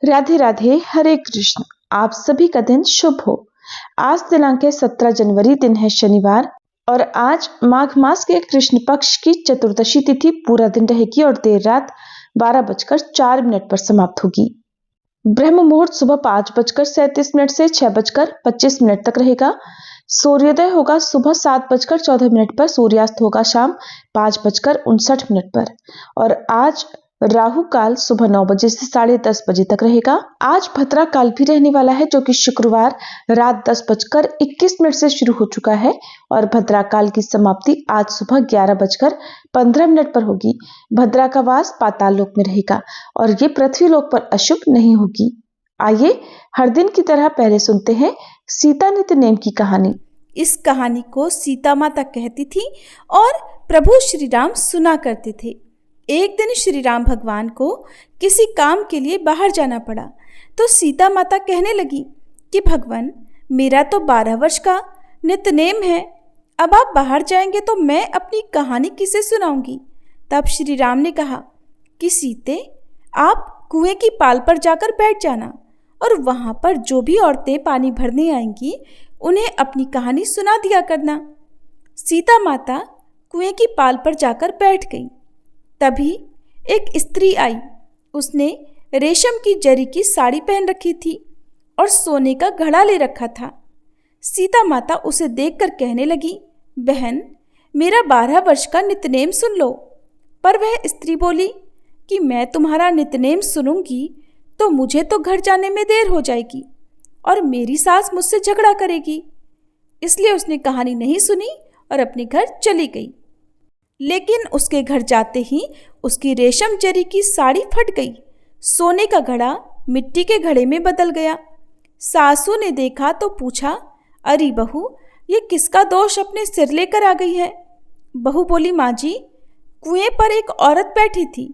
राधे राधे, हरे कृष्ण। आप सभी का दिन शुभ हो। आज दिनांक है 17 जनवरी, दिन है शनिवार और आज माघ मास के कृष्ण पक्ष की चतुर्दशी तिथि पूरा दिन रहेगी और देर रात 12:04 पर समाप्त होगी। ब्रह्म मुहूर्त सुबह 5:37 से 6:25 तक रहेगा। सूर्योदय होगा सुबह 7:14 पर, सूर्यास्त होगा शाम 5:59 पर और आज राहु काल सुबह 9 बजे से 10:30 तक रहेगा। आज भद्रा काल भी रहने वाला है, जो कि शुक्रवार रात 10:21 से शुरू हो चुका है और भद्रा काल की समाप्ति आज सुबह 11:15 पर होगी। भद्रा का वास पाताल लोक में रहेगा और ये पृथ्वी लोक पर अशुभ नहीं होगी। आइए हर दिन की तरह पहले सुनते हैं सीता नित नेम की कहानी। इस कहानी को सीता माता कहती थी और प्रभु श्री राम सुना करते थे। एक दिन श्री राम भगवान को किसी काम के लिए बाहर जाना पड़ा, तो सीता माता कहने लगी कि भगवान, मेरा तो 12 वर्ष का नित्यनेम है, अब आप बाहर जाएंगे तो मैं अपनी कहानी किसे सुनाऊंगी। तब श्री राम ने कहा कि सीते, आप कुएं की पाल पर जाकर बैठ जाना और वहाँ पर जो भी औरतें पानी भरने आएंगी उन्हें अपनी कहानी सुना दिया करना। सीता माता कुएं की पाल पर जाकर बैठ गई। तभी एक स्त्री आई। उसने रेशम की जरी की साड़ी पहन रखी थी और सोने का घड़ा ले रखा था। सीता माता उसे देखकर कहने लगी, बहन, मेरा 12 वर्ष का नित्यनेम सुन लो। पर वह स्त्री बोली कि मैं तुम्हारा नित्यनेम सुनूंगी तो मुझे तो घर जाने में देर हो जाएगी और मेरी सास मुझसे झगड़ा करेगी। इसलिए उसने कहानी नहीं सुनी और अपने घर चली गई। लेकिन उसके घर जाते ही उसकी रेशम जरी की साड़ी फट गई। सोने का घड़ा मिट्टी के घड़े में बदल गया। सासू ने देखा तो पूछा, अरे बहू, ये किसका दोष अपने सिर लेकर आ गई है। बहू बोली, माँ जी, कुएं पर एक औरत बैठी थी।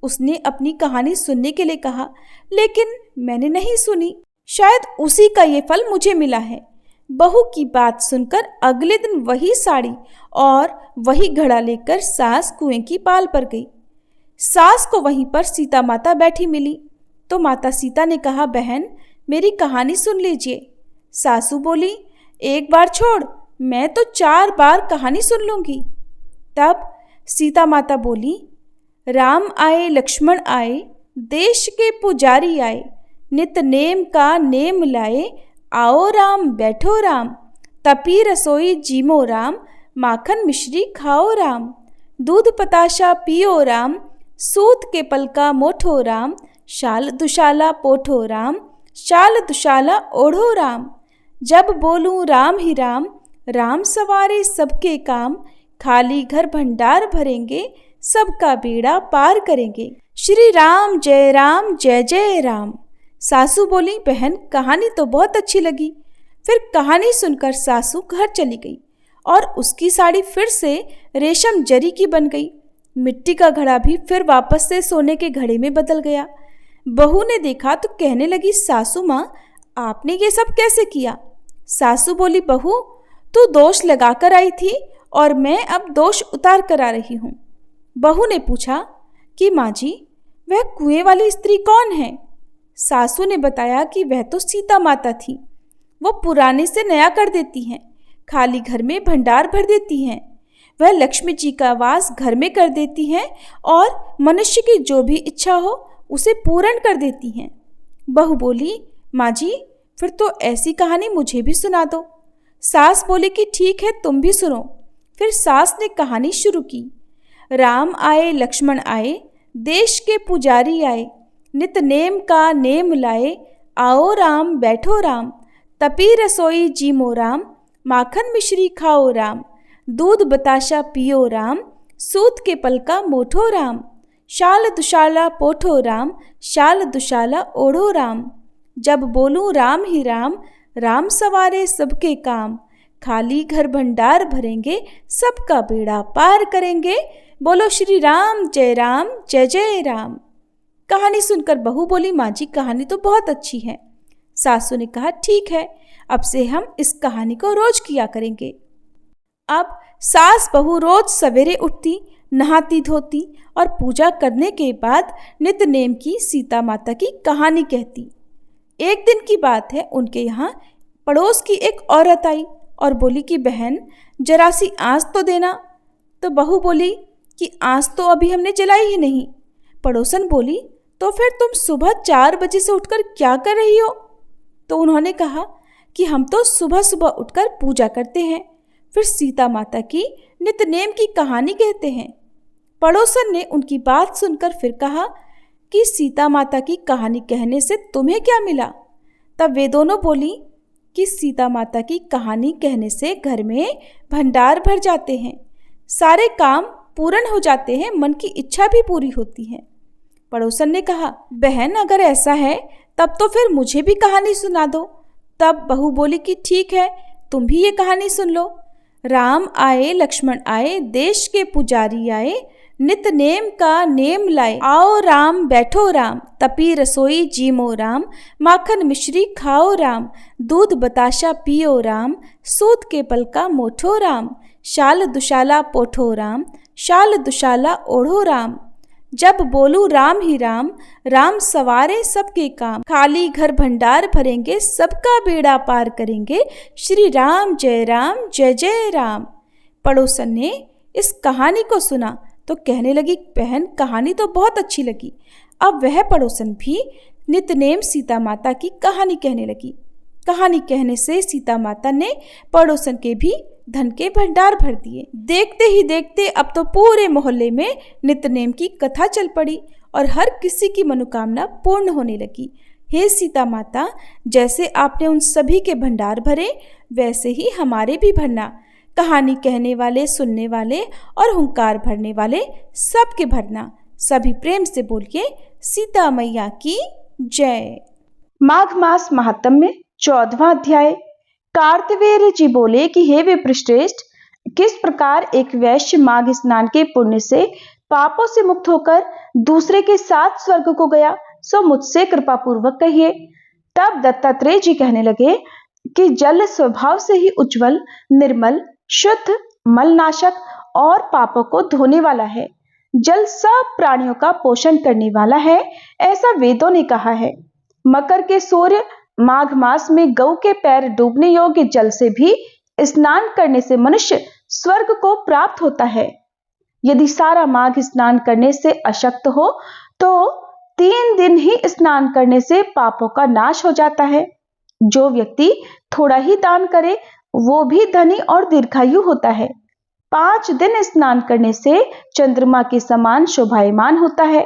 उसने अपनी कहानी सुनने के लिए कहा, लेकिन मैंने नहीं सुनी। शायद उसी का ये फल मुझे मिला है। बहू की बात सुनकर अगले दिन वही साड़ी और वही घड़ा लेकर सास कुएं की पाल पर गई। सास को वहीं पर सीता माता बैठी मिली तो माता सीता ने कहा, बहन, मेरी कहानी सुन लीजिए। सासू बोली, एक बार छोड़, मैं तो 4 बार कहानी सुन लूंगी। तब सीता माता बोली, राम आए लक्ष्मण आए, देश के पुजारी आए, नित नेम का नेम लाए, आओ राम बैठो राम, तपी रसोई जीमो राम, माखन मिश्री खाओ राम, दूध पताशा पियो राम, सूत के पलका मोठो राम, शाल दुशाला पोठो राम, शाल दुशाला ओढ़ो राम, जब बोलूं राम ही राम, राम सवारे सबके काम, खाली घर भंडार भरेंगे, सबका बेड़ा पार करेंगे। श्री राम जय जय राम। सासू बोली, बहन, कहानी तो बहुत अच्छी लगी। फिर कहानी सुनकर सासू घर चली गई और उसकी साड़ी फिर से रेशम जरी की बन गई। मिट्टी का घड़ा भी फिर वापस से सोने के घड़े में बदल गया। बहू ने देखा तो कहने लगी, सासू माँ, आपने ये सब कैसे किया। सासू बोली, बहू, तू दोष लगाकर आई थी और मैं अब दोष उतार कर आ रही हूँ। बहू ने पूछा कि माँ जी, वह कुएं वाली स्त्री कौन है। सासू ने बताया कि वह तो सीता माता थी। वो पुराने से नया कर देती हैं, खाली घर में भंडार भर देती हैं। वह लक्ष्मी जी का वास घर में कर देती हैं और मनुष्य की जो भी इच्छा हो उसे पूर्ण कर देती हैं। बहू बोली, माँ जी, फिर तो ऐसी कहानी मुझे भी सुना दो। सास बोली कि ठीक है, तुम भी सुनो। फिर सास ने कहानी शुरू की। राम आए लक्ष्मण आए, देश के पुजारी आए, नित नेम का नेम लाए, आओ राम बैठो राम, तपी रसोई जीमो राम, माखन मिश्री खाओ राम, दूध बताशा पियो राम, सूत के पलका मोठो राम, शाल दुशाला पोठो राम, शाल दुशाला ओढ़ो राम, जब बोलूं राम ही राम, राम सवारे सबके काम, खाली घर भंडार भरेंगे, सबका बेड़ा पार करेंगे, बोलो श्री राम जय जय राम। कहानी सुनकर बहू बोली, माँ जी, कहानी तो बहुत अच्छी है। सासू ने कहा, ठीक है, अब से हम इस कहानी को रोज किया करेंगे। अब सास बहू रोज सवेरे उठती, नहाती धोती और पूजा करने के बाद नित्य नेम की सीता माता की कहानी कहती। एक दिन की बात है, उनके यहाँ पड़ोस की एक औरत आई और बोली कि बहन जरा सी आँच तो देना। तो बहू बोली कि आँच तो अभी हमने जलाई ही नहीं। पड़ोसन बोली तो फिर तुम सुबह 4 बजे से उठकर क्या कर रही हो? तो उन्होंने कहा कि हम तो सुबह सुबह उठकर पूजा करते हैं, फिर सीता माता की नित्य नेम की कहानी कहते हैं। पड़ोसन ने उनकी बात सुनकर फिर कहा कि सीता माता की कहानी कहने से तुम्हें क्या मिला? तब वे दोनों बोली कि सीता माता की कहानी कहने से घर में भंडार भर जाते हैं, सारे काम पूर्ण हो जाते हैं, मन की इच्छा भी पूरी होती है। पड़ोसन ने कहा बहन अगर ऐसा है तब तो फिर मुझे भी कहानी सुना दो। तब बहू बोली कि ठीक है, तुम भी ये कहानी सुन लो। राम आए लक्ष्मण आए, देश के पुजारी आए, नित नेम का नेम लाए। आओ राम बैठो राम, तपी रसोई जीमो राम, माखन मिश्री खाओ राम, दूध बताशा पियो राम, सूत के पल का मोठो राम, शाल दुशाला पोठो राम, शाल दुशाला ओढ़ो राम। जब बोलू राम ही राम, राम सवारे सबके काम, खाली घर भंडार भरेंगे, सबका बेड़ा पार करेंगे, श्री राम जय जय राम। पड़ोसन ने इस कहानी को सुना तो कहने लगी बहन कहानी तो बहुत अच्छी लगी। अब वह पड़ोसन भी नित्यनेम सीता माता की कहानी कहने लगी। कहानी कहने से सीता माता ने पड़ोसन के भी धन के भंडार भर दिए। देखते ही देखते अब तो पूरे मोहल्ले में नित्यनेम की कथा चल पड़ी और हर किसी की मनोकामना पूर्ण होने लगी। हे सीता माता, जैसे आपने उन सभी के भंडार भरे वैसे ही हमारे भी भरना। कहानी कहने वाले, सुनने वाले और हुंकार भरने वाले सबके भरना। सभी प्रेम से बोलिए सीता मैया की जय। माघ मास महात्म्य में 14वां अध्याय। कार्तवीर्य जी बोले कि हे विप्रश्रेष्ठ, किस प्रकार एक वैश्य माघ स्नान के पुण्य से पापों से मुक्त होकर दूसरे के साथ स्वर्ग को गया, सो मुझसे कृपा पूर्वक कहिए। तब दत्तात्रेय जी कहने लगे कि जल स्वभाव से ही उज्जवल, निर्मल, शुद्ध, मलनाशक और पापों को धोने वाला है। जल सब प्राणियों का पोषण करने वाला है, ऐसा वेदों ने कहा है। मकर के सूर्य माघ मास में गऊ के पैर डूबने योग्य जल से भी स्नान करने से मनुष्य स्वर्ग को प्राप्त होता है। यदि सारा माघ स्नान करने से अशक्त हो तो 3 दिन ही स्नान करने से पापों का नाश हो जाता है। जो व्यक्ति थोड़ा ही दान करे वो भी धनी और दीर्घायु होता है। 5 दिन स्नान करने से चंद्रमा के समान शोभायमान होता है।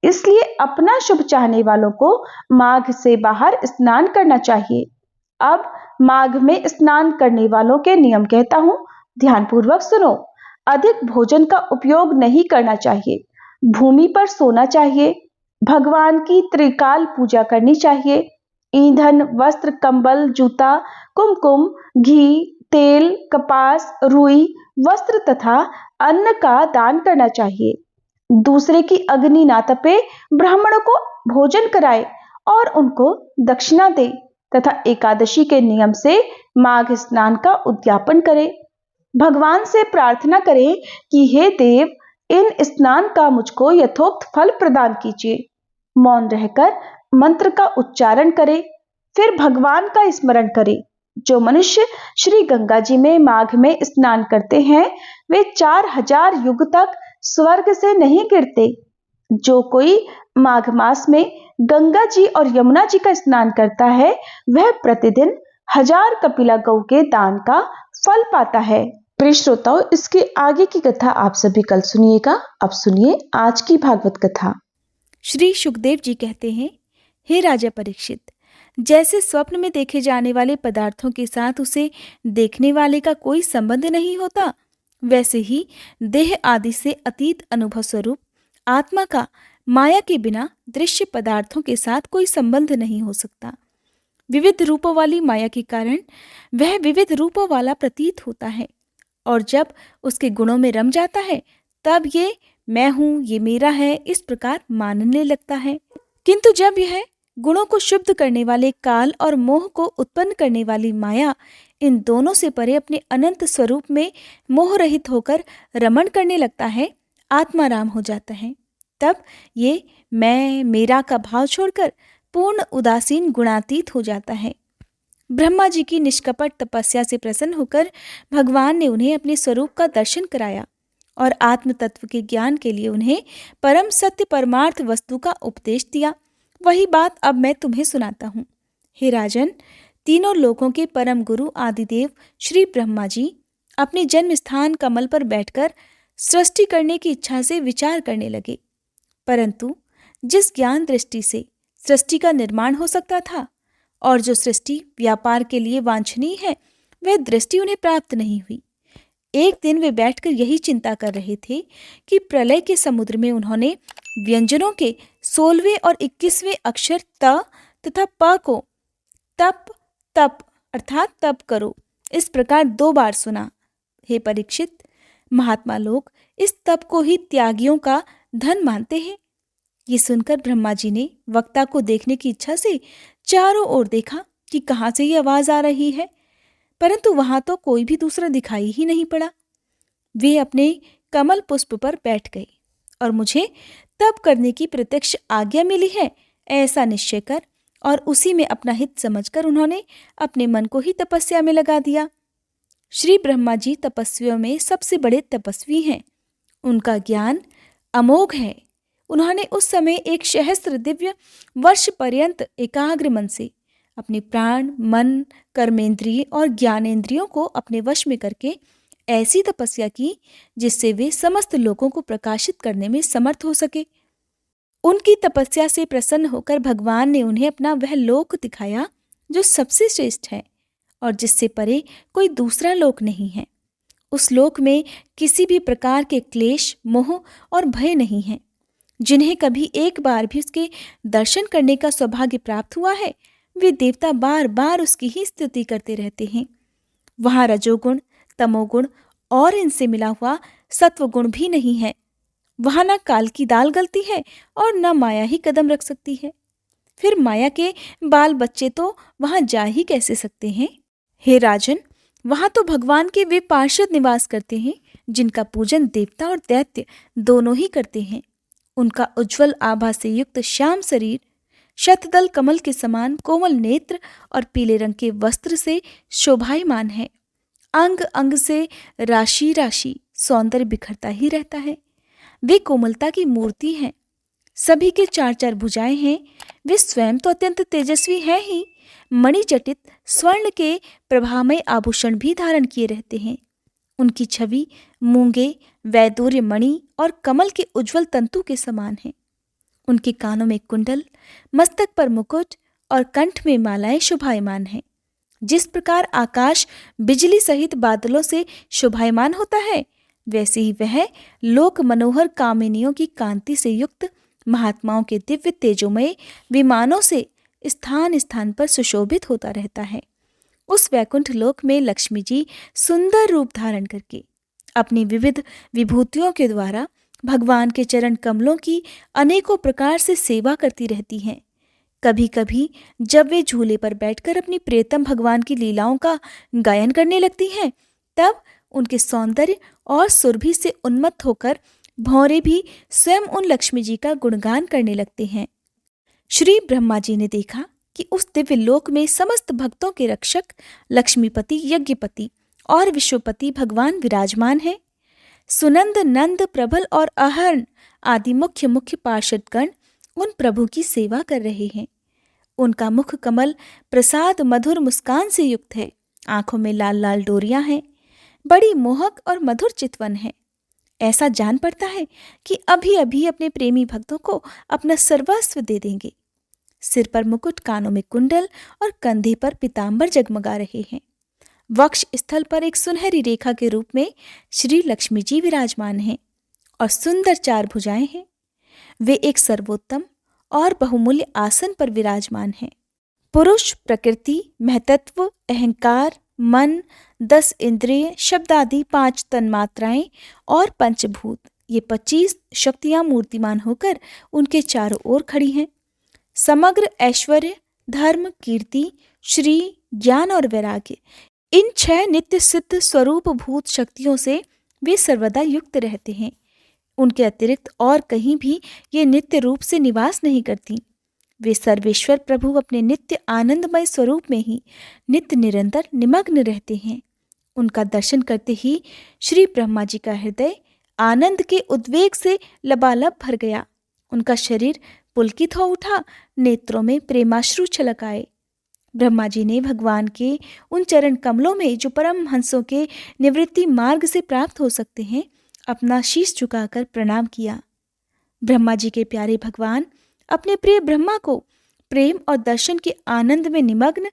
इसलिए अपना शुभ चाहने वालों को माघ से बाहर स्नान करना चाहिए। अब माघ में स्नान करने वालों के नियम कहता हूं, ध्यानपूर्वक सुनो। अधिक भोजन का उपयोग नहीं करना चाहिए। भूमि पर सोना चाहिए। भगवान की त्रिकाल पूजा करनी चाहिए। ईंधन, वस्त्र, कंबल, जूता, कुमकुम, घी, तेल, कपास, रुई, वस्त्र तथा अन्न का दान करना चाहिए। दूसरे की अग्नि ना तपे, ब्राह्मणों को भोजन कराए और उनको दक्षिणा दे तथा एकादशी के नियम से माघ स्नान का उद्यापन करे। भगवान से प्रार्थना करें कि हे देव, इन स्नान का मुझको यथोक्त फल प्रदान कीजिए। मौन रहकर मंत्र का उच्चारण करे, फिर भगवान का स्मरण करे। जो मनुष्य श्री गंगा जी में माघ में स्नान करते हैं वे 4000 युग तक स्वर्ग से नहीं गिरते। जो कोई माघ मास में गंगा जी और यमुना जी का स्नान करता है वह प्रतिदिन 1000 कपिला गौ के दान का फल पाता है। प्रिय श्रोताओ, इसके आगे की कथा आप सभी कल सुनिएगा। अब सुनिए आज की भागवत कथा। श्री सुखदेव जी कहते हैं, हे राजा परीक्षित, जैसे स्वप्न में देखे जाने वाले पदार्थों के साथ उसे देखने वाले का कोई संबंध नहीं होता, वैसे ही देह आदि से अतीत अनुभव स्वरूप आत्मा का माया के बिना दृश्य पदार्थों के साथ कोई संबंध नहीं हो सकता। विविध रूपों वाली माया के कारण वह विविध रूपों वाला प्रतीत होता है और जब उसके गुणों में रम जाता है तब ये मैं हूँ, ये मेरा है, इस प्रकार मानने लगता है। किंतु जब यह गुणों को शुद्ध करने वाले काल और मोह को उत्पन्न करने वाली माया इन दोनों से परे अपने अनंत स्वरूप में मोह रहित होकर रमण करने लगता है, आत्माराम हो जाता है। तब ये मैं मेरा का भाव छोड़कर पूर्ण उदासीन गुणातीत हो जाता है। ब्रह्मा जी की निष्कपट तपस्या से प्रसन्न होकर भगवान ने उन्हें अपने स्वरूप का दर्शन कराया और आत्म तत्व के ज्ञान के लिए उन्हें परम सत्य परमार्थ वस्तु का उपदेश दिया। वही बात अब मैं तुम्हें सुनाता हूँ। हे राजन, तीनों लोकों के परम गुरु आदिदेव श्री ब्रह्मा जी अपने जन्म स्थान कमल पर बैठकर सृष्टि करने की इच्छा से विचार करने लगे, परंतु जिस ज्ञान दृष्टि से सृष्टि का निर्माण हो सकता था और जो सृष्टि व्यापार के लिए वांछनीय है, वह दृष्टि उन्हें प्राप्त नहीं हुई। एक दिन वे बैठकर यही चिंता कर रहे थे कि प्रलय के समुद्र में उन्होंने व्यंजनों के 16वें और 21वें अक्षर त तथा प को तप तप अर्थात तप करो इस प्रकार 2 बार सुना। हे परीक्षित, महात्मा लोग इस तप को ही त्यागियों का धन मानते हैं। ये सुनकर ब्रह्मा जी ने वक्ता को देखने की इच्छा से चारों ओर देखा कि कहाँ से ये आवाज आ रही है, परंतु वहां तो कोई भी दूसरा दिखाई ही नहीं पड़ा। वे अपने कमल पुष्प पर बैठ गए और मुझे तप करने की प्रत्यक्ष आज्ञा मिली है ऐसा निश्चय कर और उसी में अपना हित समझकर उन्होंने अपने मन को ही तपस्या में लगा दिया। श्री ब्रह्मा जी तपस्वियों में सबसे बड़े तपस्वी हैं। उनका ज्ञान अमोघ है। उन्होंने उस समय 1 सहस्त्र दिव्य वर्ष पर्यंत एकाग्र मन से अपने प्राण, मन, कर्मेंद्रिय और ज्ञानेंद्रियों को अपने वश में करके ऐसी तपस्या की जिससे वे समस्त लोगों को प्रकाशित करने में समर्थ हो सके। उनकी तपस्या से प्रसन्न होकर भगवान ने उन्हें अपना वह लोक दिखाया जो सबसे श्रेष्ठ है और जिससे परे कोई दूसरा लोक नहीं है। उस लोक में किसी भी प्रकार के क्लेश, मोह और भय नहीं है। जिन्हें कभी एक बार भी उसके दर्शन करने का सौभाग्य प्राप्त हुआ है, वे देवता बार बार उसकी ही स्तुति करते रहते हैं। वहाँ रजोगुण, तमोगुण और इनसे मिला हुआ सत्वगुण भी नहीं है। वहाँ न काल की दाल गलती है और न माया ही कदम रख सकती है। फिर माया के बाल बच्चे तो वहाँ जा ही कैसे सकते हैं। हे राजन, वहाँ तो भगवान के वे पार्षद निवास करते हैं जिनका पूजन देवता और दैत्य दोनों ही करते हैं। उनका उज्ज्वल आभा से युक्त श्याम शरीर, शतदल कमल के समान कोमल नेत्र और पीले रंग के वस्त्र से शोभायमान है। अंग अंग से राशि राशि सौंदर्य बिखरता ही रहता है। वे कोमलता की मूर्ति हैं। सभी के 4-4 भुजाएं हैं। वे स्वयं तो अत्यंत तेजस्वी हैं ही, मणिजटित स्वर्ण के प्रभामय आभूषण भी धारण किए रहते हैं। उनकी छवि मूंगे, वैदूर्य मणि और कमल के उज्ज्वल तंतु के समान है। उनके कानों में कुंडल, मस्तक पर मुकुट और कंठ में मालाएं शोभायमान हैं। जिस प्रकार आकाश बिजली सहित बादलों से शोभायमान होता है, वैसे ही वह लोक मनोहर कामिनियों की कांति से युक्त महात्माओं के दिव्य तेजोमय विमानों से स्थान स्थान पर सुशोभित होता रहता है। उस वैकुंठ लोक में लक्ष्मी जी सुंदर रूप धारण करके अपनी विविध विभूतियों के द्वारा भगवान के चरण कमलों की अनेकों प्रकार से सेवा करती रहती हैं। कभी कभी जब वे झूले पर बैठकर अपनी प्रियतम भगवान की लीलाओं का गायन करने लगती हैं, तब उनके सौंदर्य और सुरभि से उन्मत्त होकर भौरे भी स्वयं उन लक्ष्मी जी का गुणगान करने लगते हैं। श्री ब्रह्मा जी ने देखा कि उस दिव्य लोक में समस्त भक्तों के रक्षक लक्ष्मीपति, यज्ञपति और विश्वपति भगवान विराजमान हैं। सुनंद, नंद, प्रबल और अहर्ण आदि मुख्य मुख्य पार्षदगण उन प्रभु की सेवा कर रहे हैं। उनका मुख कमल प्रसाद मधुर मुस्कान से युक्त है। आंखों में लाल लाल डोरियां हैं। बड़ी मोहक और मधुर चितवन है। ऐसा जान पड़ता है कि अभी अभी अपने प्रेमी भक्तों को अपना सर्वस्व दे देंगे। सिर पर मुकुट, कानों में कुंडल और कंधे पर पीतांबर जगमगा रहे हैं। वक्ष स्थल पर एक सुनहरी रेखा के रूप में श्री लक्ष्मी जी विराजमान हैं और सुंदर 4 भुजाएं हैं। वे एक सर्वोत्तम और बहुमूल्य आसन पर विराजमान हैं। पुरुष, प्रकृति, महतत्व, अहंकार, मन, 10 इंद्रिय, शब्द आदि 5 तन्मात्राएं और पंचभूत, ये 25 शक्तियां मूर्तिमान होकर उनके चारों ओर खड़ी हैं। समग्र ऐश्वर्य, धर्म, कीर्ति, श्री, ज्ञान और वैराग्य, इन 6 नित्य सिद्ध स्वरूप भूत शक्तियों से वे सर्वदा युक्त रहते हैं। उनके अतिरिक्त और कहीं भी ये नित्य रूप से निवास नहीं करती। वे सर्वेश्वर प्रभु अपने नित्य आनंदमय स्वरूप में ही नित्य निरंतर निमग्न रहते हैं। उनका दर्शन करते ही श्री ब्रह्मा जी का हृदय आनंद के उद्वेग से लबालब भर गया। उनका शरीर पुलकित हो उठा, नेत्रों में प्रेमाश्रु छलक आए। ब्रह्मा जी ने भगवान के उन चरण कमलों में, जो परम हंसों के निवृत्ति मार्ग से प्राप्त हो सकते हैं, अपना शीश झुकाकर प्रणाम किया। ब्रह्मा जी के प्यारे भगवान अपने प्रिय ब्रह्मा को प्रेम और दर्शन के आनंद में निमग्न,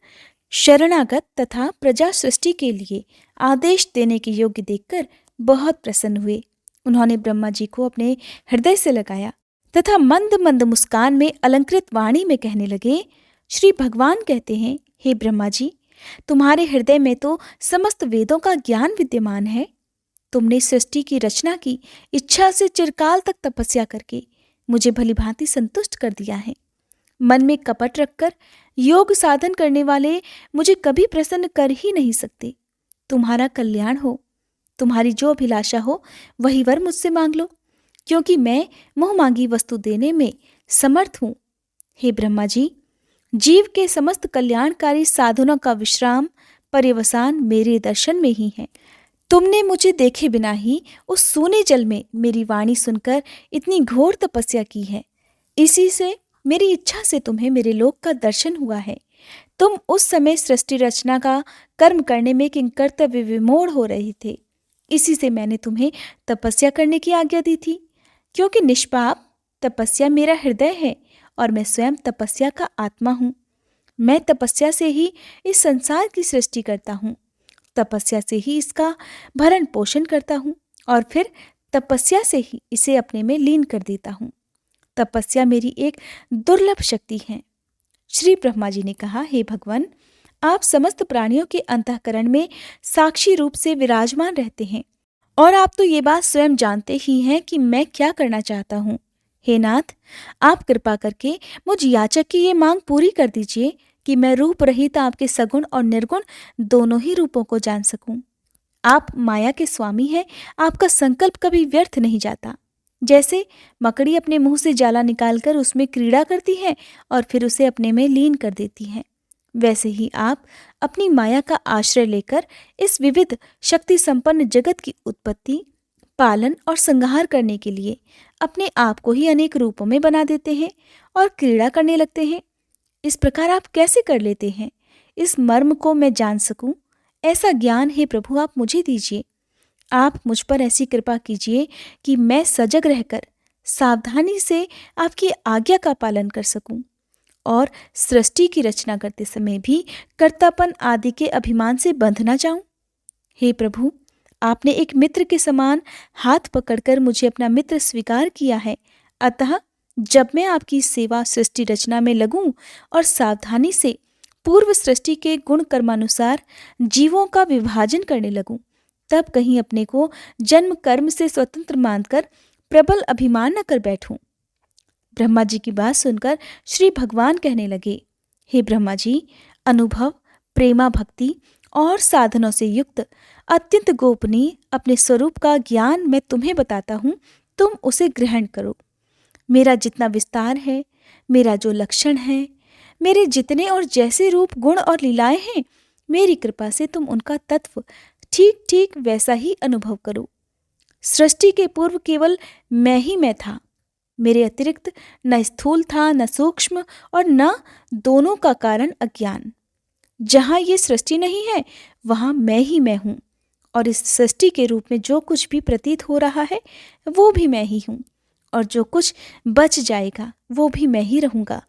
शरणागत तथा प्रजा सृष्टि के लिए आदेश देने के योग्य देखकर बहुत प्रसन्न हुए। उन्होंने ब्रह्मा जी को अपने हृदय से लगाया तथा मंद मंद मुस्कान में अलंकृत वाणी में कहने लगे। श्री भगवान कहते हैं, हे ब्रह्मा जी, तुम्हारे हृदय में तो समस्त वेदों का ज्ञान विद्यमान है। तुमने सृष्टि की रचना की इच्छा से चिरकाल तक तपस्या करके मुझे भली भांति संतुष्ट कर दिया है। मन में कपट रखकर योग साधन करने वाले मुझे कभी प्रसन्न कर ही नहीं सकते। तुम्हारा कल्याण हो, तुम्हारी जो अभिलाषा हो वही वर मुझसे मांग लो, क्योंकि मैं मुंह मांगी वस्तु देने में समर्थ हूँ। हे ब्रह्मा जी, जीव के समस्त कल्याणकारी साधनों का विश्राम, पर्यवसान मेरे दर्शन में ही है। तुमने मुझे देखे बिना ही उस सूने जल में मेरी वाणी सुनकर इतनी घोर तपस्या की है। इसी से मेरी इच्छा से तुम्हें मेरे लोक का दर्शन हुआ है। तुम उस समय सृष्टि रचना का कर्म करने में किंकर्तव्य विमोढ़ हो रहे थे। इसी से मैंने तुम्हें तपस्या करने की आज्ञा दी थी, क्योंकि निष्पाप तपस्या मेरा हृदय है और मैं स्वयं तपस्या का आत्मा हूँ। मैं तपस्या से ही इस संसार की सृष्टि करता हूँ, तपस्या से ही इसका भरण पोषण करता हूँ और फिर तपस्या से ही इसे अपने में लीन कर देता हूँ। तपस्या मेरी एक दुर्लभ शक्ति है। श्री ब्रह्मा जी ने कहा, हे भगवान, आप समस्त प्राणियों के अंतःकरण में साक्षी रूप से विराजमान रहते हैं और आप तो ये बात स्वयं जानते ही हैं कि मैं क्या करना चाहता हूँ। हे नाथ, आप कृपा करके मुझ याचक की ये मांग पूरी कर दीजिए कि मैं रूप रहित आपके सगुण और निर्गुण दोनों ही रूपों को जान सकूं। आप माया के स्वामी हैं, आपका संकल्प कभी व्यर्थ नहीं जाता। जैसे मकड़ी अपने मुंह से जाला निकालकर उसमें क्रीड़ा करती है और फिर उसे अपने में लीन कर देती है, वैसे ही आप अपनी माया का आश्रय लेकर इस विविध शक्ति संपन्न जगत की उत्पत्ति, पालन और संहार करने के लिए अपने आप को ही अनेक रूपों में बना देते हैं और क्रीड़ा करने लगते हैं। इस प्रकार आप कैसे कर लेते हैं? इस मर्म को मैं जान सकूं, ऐसा ज्ञान हे प्रभु आप मुझे दीजिए। आप मुझ पर ऐसी कृपा कीजिए कि मैं सजग रहकर सावधानी से आपकी आज्ञा का पालन कर सकूं और सृष्टि की रचना करते समय भी कर्तापन आदि के अभिमान से बंध ना जाऊं। हे प्रभु, आपने एक मित्र के समान हाथ पकड़कर मुझे अपना मित्र स्वीकार किया है, अतः जब मैं आपकी सेवा सृष्टि रचना में लगूं और सावधानी से पूर्व सृष्टि के गुण कर्मानुसार जीवों का विभाजन करने लगूं, तब कहीं अपने को जन्म कर्म से स्वतंत्र मानकर प्रबल अभिमान न कर बैठूं। ब्रह्मा जी की बात सुनकर श्री भगवान कहने लगे, हे ब्रह्मा जी, अनुभव, प्रेमा भक्ति और साधनों से युक्त अत्यंत गोपनीय अपने स्वरूप का ज्ञान मैं तुम्हें बताता हूँ, तुम उसे ग्रहण करो। मेरा जितना विस्तार है, मेरा जो लक्षण है, मेरे जितने और जैसे रूप, गुण और लीलाएं हैं, मेरी कृपा से तुम उनका तत्व ठीक ठीक वैसा ही अनुभव करो। सृष्टि के पूर्व केवल मैं ही मैं था। मेरे अतिरिक्त न स्थूल था, न सूक्ष्म और न दोनों का कारण अज्ञान। जहाँ ये सृष्टि नहीं है वहाँ मैं ही मैं हूँ और इस सृष्टि के रूप में जो कुछ भी प्रतीत हो रहा है वो भी मैं ही हूँ और जो कुछ बच जाएगा वो भी मैं ही रहूँगा।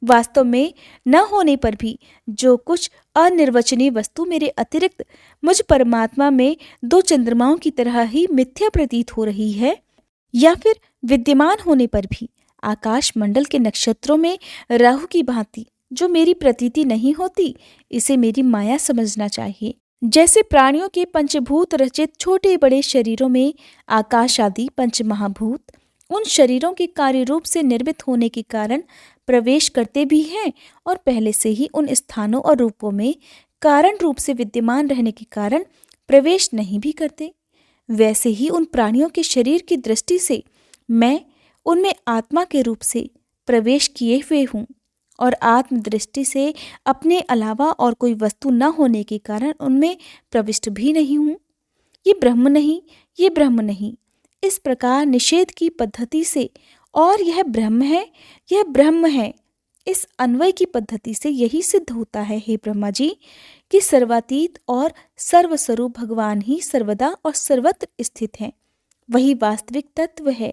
वास्तव में न होने पर भी जो कुछ अनिर्वचनीय वस्तु मेरे अतिरिक्त मुझ परमात्मा में दो चंद्रमाओं की तरह ही मिथ्या प्रतीत हो रही है, या फिर विद्यमान होने पर भी आकाश मंडल के नक्षत्रों में राहु की भांति जो मेरी प्रतीति नहीं होती, इसे मेरी माया समझना चाहिए। जैसे प्राणियों के पंचभूत रचित छोटे बड़े शरीरों में आकाश आदि पंच महाभूत उन शरीरों के कार्य रूप से निर्मित होने के कारण प्रवेश करते भी हैं और पहले से ही उन स्थानों और रूपों में कारण रूप से विद्यमान रहने के कारण प्रवेश नहीं भी करते, वैसे ही उन प्राणियों के शरीर की दृष्टि से मैं उनमें आत्मा के रूप से प्रवेश किए हुए हूँ और आत्म दृष्टि से अपने अलावा और कोई वस्तु न होने के कारण उनमें प्रविष्ट भी नहीं हूँ। ये ब्रह्म नहीं, ये ब्रह्म नहीं, इस प्रकार निषेध की पद्धति से और यह ब्रह्म है, यह ब्रह्म है, इस अन्वय की पद्धति से यही सिद्ध होता है हे ब्रह्मा जी कि सर्वातीत और सर्वस्वरूप भगवान ही सर्वदा और सर्वत्र स्थित हैं। वही वास्तविक तत्व है।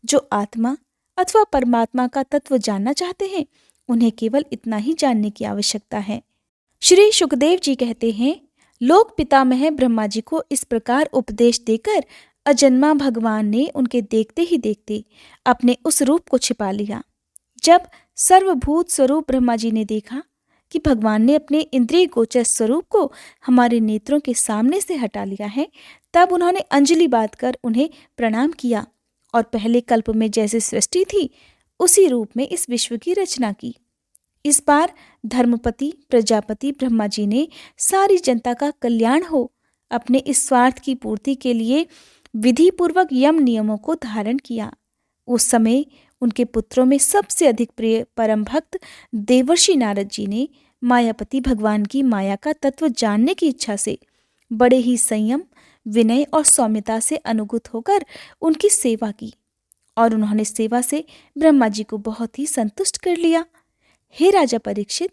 जो आत्मा अथवा परमात्मा का तत्व जानना चाहते हैं उन्हें केवल इतना ही जानने की आवश्यकता है। श्री सुखदेव जी कहते हैं, लोक पितामह ब्रह्मा जी को इस प्रकार उपदेश देकर अजन्मा भगवान ने उनके देखते ही देखते अपने उस रूप को छिपा लिया। जब सर्वभूत स्वरूप ब्रह्मा जी ने देखा कि भगवान ने अपने इंद्रिय गोचर स्वरूप को हमारे नेत्रों के सामने से हटा लिया है, तब उन्होंने अंजलि बांधकर उन्हें प्रणाम किया और पहले कल्प में जैसे सृष्टि थी उसी रूप में इस विश्व की रचना की। इस बार धर्मपति प्रजापति ब्रह्मा जी ने सारी जनता का कल्याण हो अपने इस स्वार्थ की पूर्ति के लिए विधि पूर्वक यम नियमों को धारण किया। उस समय उनके पुत्रों में सबसे अधिक प्रिय परम भक्त देवर्षि नारद जी ने मायापति भगवान की माया का तत्व जानने की इच्छा से बड़े ही संयम, विनय और सौम्यता से अनुगत होकर उनकी सेवा की और उन्होंने सेवा से ब्रह्मा जी को बहुत ही संतुष्ट कर लिया। हे राजा परीक्षित,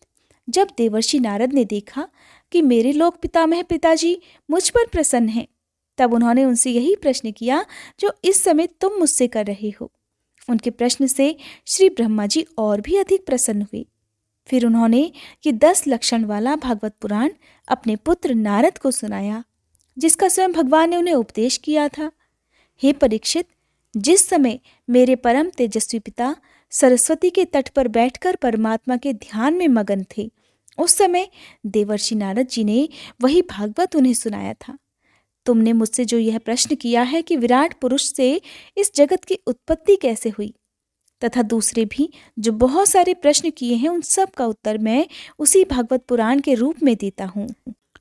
जब देवर्षि नारद ने देखा कि मेरे लोक पितामह पिताजी मुझ पर प्रसन्न हैं, तब उन्होंने उनसे यही प्रश्न किया जो इस समय तुम मुझसे कर रहे हो। उनके प्रश्न से श्री ब्रह्मा जी और भी अधिक प्रसन्न हुए। फिर उन्होंने ये 10 लक्षण वाला भागवत पुराण अपने पुत्र नारद को सुनाया, जिसका स्वयं भगवान ने उन्हें उपदेश किया था। हे परीक्षित, जिस समय मेरे परम तेजस्वी पिता सरस्वती के तट पर बैठकर परमात्मा के ध्यान में मगन थे, उस समय देवर्षि नारद जी ने वही भागवत उन्हें सुनाया था। तुमने मुझसे जो यह प्रश्न किया है कि विराट पुरुष से इस जगत की उत्पत्ति कैसे हुई, तथा दूसरे भी जो बहुत सारे प्रश्न किए हैं, उन सब का उत्तर मैं उसी भागवत पुराण के रूप में देता हूँ।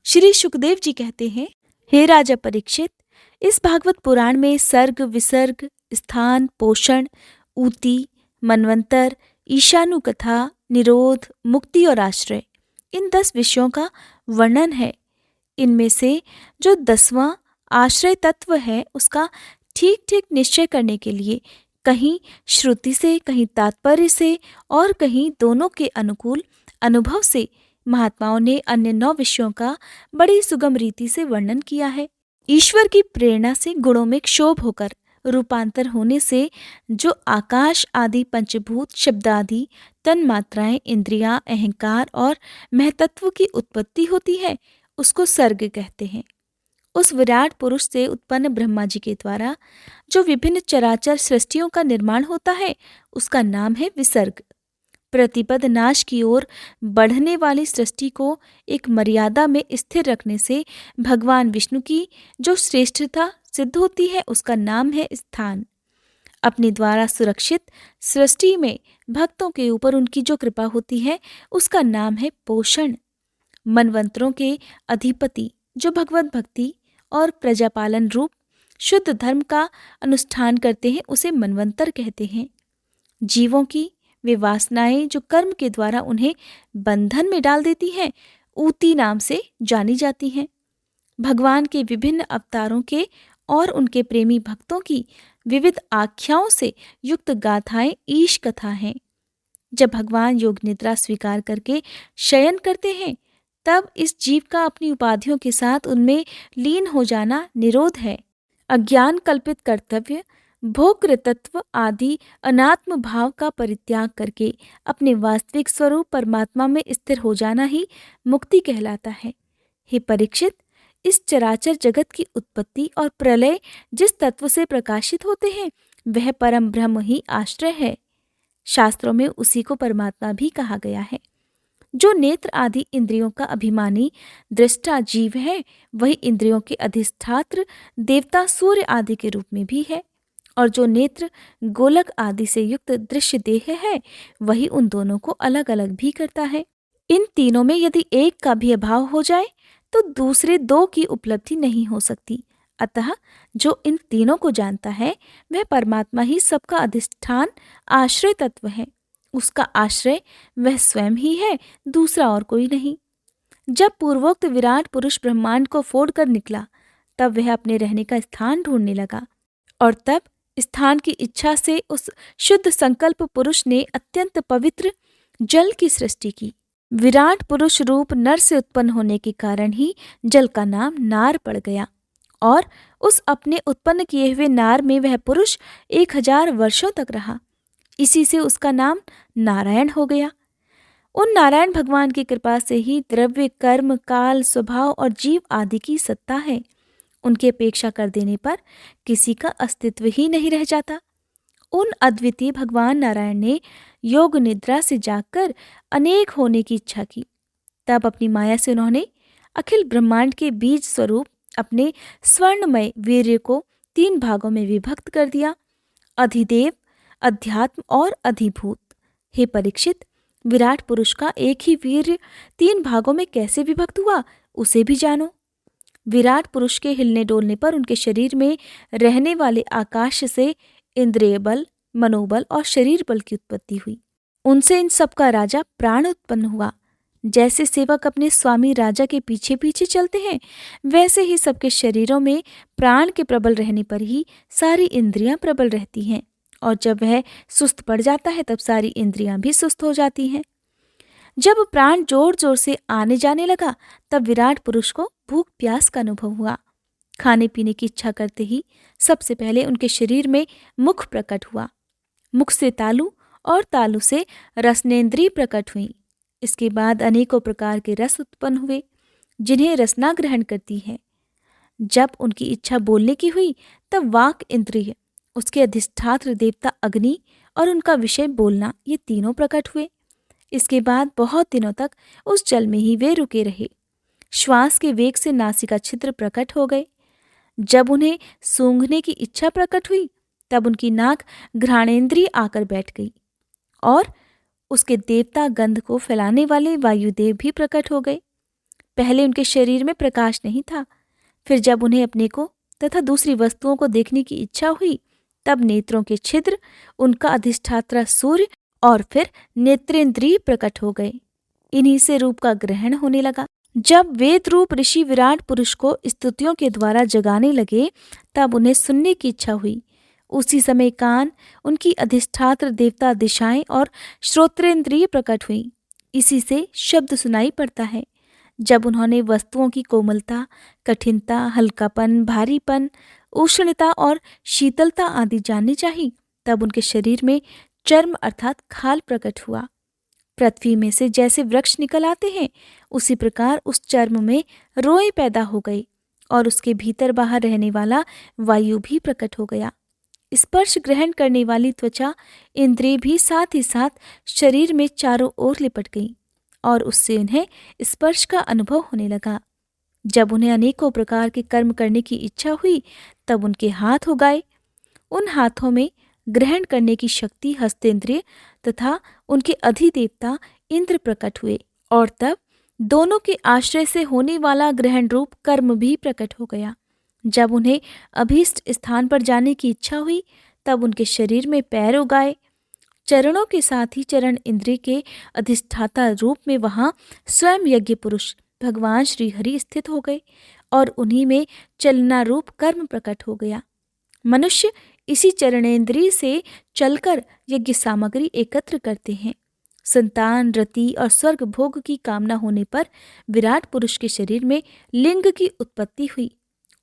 श्री सुखदेव जी कहते हैं, हे राजा परीक्षित, इस भागवत पुराण में सर्ग, विसर्ग, स्थान, पोषण, ऊती, मनवंतर, ईशानु कथा, निरोध, मुक्ति और आश्रय, इन 10 विषयों का वर्णन है। इनमें से जो 10वां आश्रय तत्व है उसका ठीक ठीक निश्चय करने के लिए कहीं श्रुति से, कहीं तात्पर्य से और कहीं दोनों के अनुकूल अनुभव से महात्माओं ने अन्य 9 विषयों का बड़ी सुगम रीति से वर्णन किया है। ईश्वर की प्रेरणा से गुणों में क्षोभ होकर रूपांतर होने से जो आकाश आदि पंचभूत, शब्दादि, तन मात्राएं, इंद्रियां, अहंकार और महतत्व की उत्पत्ति होती है उसको सर्ग कहते हैं। उस विराट पुरुष से उत्पन्न ब्रह्मा जी के द्वारा जो विभिन्न चराचर सृष्टियों का निर्माण होता है उसका नाम है विसर्ग। प्रतिपद नाश की ओर बढ़ने वाली सृष्टि को एक मर्यादा में स्थिर रखने से भगवान विष्णु की जो श्रेष्ठता सिद्ध होती है उसका नाम है स्थान। अपने द्वारा सुरक्षित सृष्टि में भक्तों के ऊपर उनकी जो कृपा होती है उसका नाम है पोषण। मनवंतरों के अधिपति जो भगवत भक्ति और प्रजापालन रूप शुद्ध धर्म का अनुष्ठान करते हैं उसे मनवंतर कहते हैं। जीवों की वे वासनाएं जो कर्म के द्वारा उन्हें बंधन में डाल देती हैं ऊती नाम से जानी जाती हैं। भगवान के विभिन्न अवतारों के और उनके प्रेमी भक्तों की विविध आख्याओं से युक्त गाथाएं ईश कथा हैं। जब भगवान योग निद्रा स्वीकार करके शयन करते हैं तब इस जीव का अपनी उपाधियों के साथ उनमें लीन हो जाना निरोध है। अज्ञान कल्पित कर्तव्य, भोक्तृत्व आदि अनात्म भाव का परित्याग करके अपने वास्तविक स्वरूप परमात्मा में स्थिर हो जाना ही मुक्ति कहलाता है। हे परीक्षित, इस चराचर जगत की उत्पत्ति और प्रलय जिस तत्व से प्रकाशित होते हैं वह परम ब्रह्म ही आश्रय है। शास्त्रों में उसी को परमात्मा भी कहा गया है। जो नेत्र आदि इंद्रियों का अभिमानी दृष्टा जीव है वही इंद्रियों के अधिष्ठात्र देवता सूर्य आदि के रूप में भी है, और जो नेत्र गोलक आदि से युक्त दृश्य देह है वही उन दोनों को अलग अलग भी करता है। इन तीनों में यदि एक का भी अभाव हो जाए तो दूसरे 2 की उपलब्धि नहीं हो सकती, अतः जो इन तीनों को जानता है वह परमात्मा ही सबका अधिष्ठान आश्रय तत्व है। उसका आश्रय वह स्वयं ही है, दूसरा और कोई नहीं। जब पूर्वोक्त विराट पुरुष ब्रह्मांड को फोड़कर निकला तब वह अपने रहने का स्थान ढूंढने लगा, और तब स्थान की इच्छा से उस शुद्ध संकल्प पुरुष ने अत्यंत पवित्र जल की सृष्टि की। विराट पुरुष रूप नर से उत्पन्न होने के कारण ही जल का नाम नार पड़ गया, और उस अपने उत्पन्न किए हुए नार में वह पुरुष 1000 वर्षों तक रहा। इसी से उसका नाम नारायण हो गया। उन नारायण भगवान की कृपा से ही द्रव्य, कर्म, काल, स्वभाव और जीव आदि की सत्ता है। उनकी अपेक्षा कर देने पर किसी का अस्तित्व ही नहीं रह जाता। उन अद्वितीय भगवान नारायण ने योग निद्रा से जागकर अनेक होने की इच्छा की। तब अपनी माया से उन्होंने अखिल ब्रह्मांड के बीज स्वरूप अपने स्वर्णमय वीर्य को 3 भागों में विभक्त कर दिया, अधिदेव, अध्यात्म और अधिभूत। हे परीक्षित, विराट पुरुष का एक ही वीर्य 3 भागों में कैसे विभक्त हुआ, उसे भी जानो। विराट पुरुष के हिलने डोलने पर उनके शरीर में रहने वाले आकाश से इंद्रिय बल, मनोबल और शरीर बल की उत्पत्ति हुई। उनसे इन सब का राजा प्राण उत्पन्न हुआ। जैसे सेवक अपने स्वामी राजा के पीछे पीछे चलते हैं, वैसे ही सबके शरीरों में प्राण के प्रबल रहने पर ही सारी इंद्रियां प्रबल रहती हैं, और जब वह सुस्त पड़ जाता है तब सारी इंद्रियां भी सुस्त हो जाती हैं। जब प्राण जोर जोर से आने जाने लगा तब विराट पुरुष को भूख प्यास का अनुभव हुआ। खाने पीने की इच्छा करते ही सबसे पहले उनके शरीर में मुख प्रकट हुआ। मुख से तालु और तालु से रसनेन्द्रिय प्रकट हुई। इसके बाद अनेकों प्रकार के रस उत्पन्न हुए जिन्हें रसना ग्रहण करती है। जब उनकी इच्छा बोलने की हुई तब वाक इंद्रिय, उसके अधिष्ठात्र देवता अग्नि और उनका विषय बोलना, ये तीनों प्रकट हुए। इसके बाद बहुत दिनों तक उस जल में ही वे रुके रहे। श्वास के वेग से नासिका छिद्र प्रकट हो गए। जब उन्हें सूंघने की इच्छा प्रकट हुई तब उनकी नाक घ्राणेन्द्रिय आकर बैठ गई, और उसके देवता गंध को फैलाने वाले वायुदेव भी प्रकट हो गए। पहले उनके शरीर में प्रकाश नहीं था, फिर जब उन्हें अपने को तथा दूसरी वस्तुओं को देखने की इच्छा हुई तब नेत्रों के छिद्र, उनका अधिष्ठात्र सूर्य और फिर नेत्रेंद्रिय प्रकट हो गए। इन्हीं से रूप का ग्रहण होने लगा। जब वेद रूप ऋषि विराट पुरुष को स्तुतियों के द्वारा जगाने लगे तब उन्हें सुनने की इच्छा हुई। उसी समय कान, उनकी अधिष्ठात्र देवता दिशाएं और श्रोत्रेंद्रिय प्रकट हुई। इसी से शब्द सुनाई पड़ता है। जब उन्होंने वस्तुओं की कोमलता, कठिनता, हल्कापन, भारीपन, उष्णता और शीतलता आदि जाननी चाहिए तब उनके शरीर में चर्म अर्थात खाल प्रकट हुआ। पृथ्वी में से जैसे वृक्ष निकल आते हैं उसी प्रकार उस चर्म में रोए पैदा हो गए, और उसके भीतर बाहर रहने वाला वायु भी प्रकट हो गया। स्पर्श ग्रहण करने वाली त्वचा इंद्रिय भी साथ ही साथ शरीर में चारों ओर लिपट गई, और उससे उन्हें स्पर्श का अनुभव होने लगा। जब उन्हें अनेकों प्रकार के कर्म करने की इच्छा हुई तब उनके हाथ उगाए। उन हाथों में ग्रहण करने की शक्ति हस्तेंद्रिय तथा उनके अधिदेवता इंद्र प्रकट हुए, और तब दोनों के आश्रय से होने वाला ग्रहण रूप कर्म भी प्रकट हो गया। जब उन्हें अभीष्ट स्थान पर जाने की इच्छा हुई तब उनके शरीर में पैर उगाए। चरणों के साथ ही चरण इंद्रिय के अधिष्ठाता रूप में वहां स्वयं यज्ञ पुरुष भगवान श्री हरि स्थित हो गए, और उन्हीं में चलना रूप कर्म प्रकट हो गया। मनुष्य इसी चरणेन्द्रिय से चलकर यज्ञ सामग्री एकत्र करते हैं। संतान, रति और स्वर्ग भोग की कामना होने पर विराट पुरुष के शरीर में लिंग की उत्पत्ति हुई।